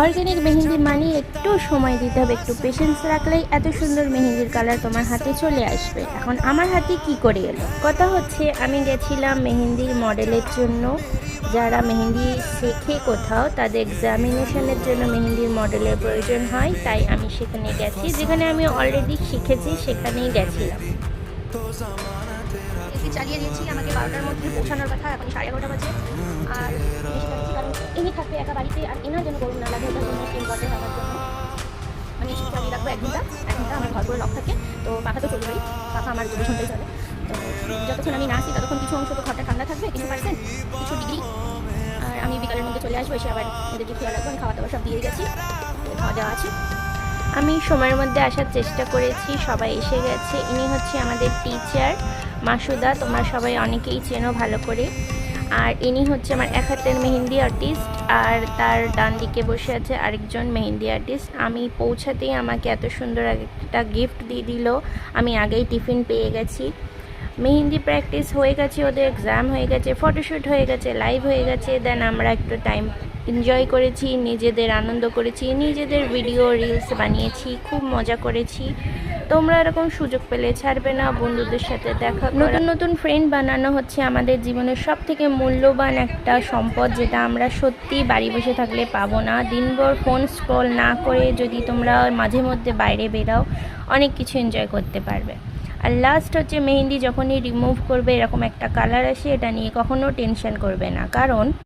Organic mehndi মানে একটু সময় দিতে হবে, একটু পেশেন্স রাখলেই এত সুন্দর মেহেন্দির কালার তোমার হাতে চলে আসবে। এখন আমার হাতে কি করে এলো, কথা হচ্ছে আমি গেছিলাম মেহেন্দির মডেলের জন্য। যারা মেহেন্দি শেখে কোথাও, তাদের এক্সামিনেশনের জন্য মেহেন্দির মডেলের প্রয়োজন হয়, তাই আমি সেখানে গেছি। যেখানে আমি অলরেডি শিখেছি সেখানেই গেছিলাম। চালিয়ে দিয়েছি, আমাকে 12টার মধ্যে পৌঁছানোর কথা, এখন 11:30 বাজে। আর বেশি যাচ্ছি কারণ ইনি থাকবে একা বাড়িতে, আর এনার জন্য গরম না লাগে, ওটার জন্য ইম্পর্টেন্ট আমার জন্য। আমি এসে চালিয়ে রাখবো 1 ঘন্টা। 1 ঘন্টা আমার ঘর করে লক থাকে, তো পাখা তো চলবেই, পাখা আমার 24 ঘন্টাই চলে। তো যতক্ষণ আমি না আসি ততক্ষণ কিছু অংশ তো ঘরটা ঠান্ডা থাকবে, কিছু পার্সেন্ট, কিছু ডিগ্রি। আর আমি বিকালের মধ্যে চলে আসবো, এসে আবার ওদেরকে খেয়াল রাখবো। আমি খাওয়া দাওয়া সব দিয়ে গেছি, খাওয়া দাওয়া আছে। আমি সময়ের মধ্যে আসার চেষ্টা করেছি, সবাই এসে গেছে। ইনি হচ্ছে আমাদের টিচার মাসুদা, তোমরা সবাই অনেকেই চেনো ভালো করে। আর ইনি হচ্ছে আমার এক হাতের মেহেন্দি আর্টিস্ট, আর তার ডান দিকে বসে আছে আরেকজন মেহেন্দি আর্টিস্ট। আমি পৌঁছাতেই আমাকে এত সুন্দর একটা গিফট দিয়ে দিল, আমি আগেই টিফিন পেয়ে গেছি। মেহেন্দি প্র্যাকটিস হয়ে গেছে, ওদের এক্সাম হয়ে গেছে, ফটোশ্যুট হয়ে গেছে, লাইভ হয়ে গেছে। দেন আমরা একটু টাইম এনজয় করেছি, নিজেদের আনন্দ করেছি, নিজেদের ভিডিও রিলস বানিয়েছি, খুব মজা করেছি। তোমরা এরকম সুযোগ পেলে ছাড়বে না বন্ধুদের সাথে দেখা করা। নতুন নতুন ফ্রেন্ড বানানো হচ্ছে আমাদের জীবনের সব থেকে মূল্যবান একটা সম্পদ, যেটা আমরা সত্যি বাড়ি বসে থাকলে পাবো না। দিনভর ফোন স্ক্রল না করে যদি তোমরা মাঝে মধ্যে বাইরে বেরাও, অনেক কিছু এনজয় করতে পারবে। আর লাস্ট হচ্ছে মেহেন্দি যখনই রিমুভ করবে এরকম একটা কালার আসে, এটা নিয়ে কখনো টেনশন করবে না, কারণ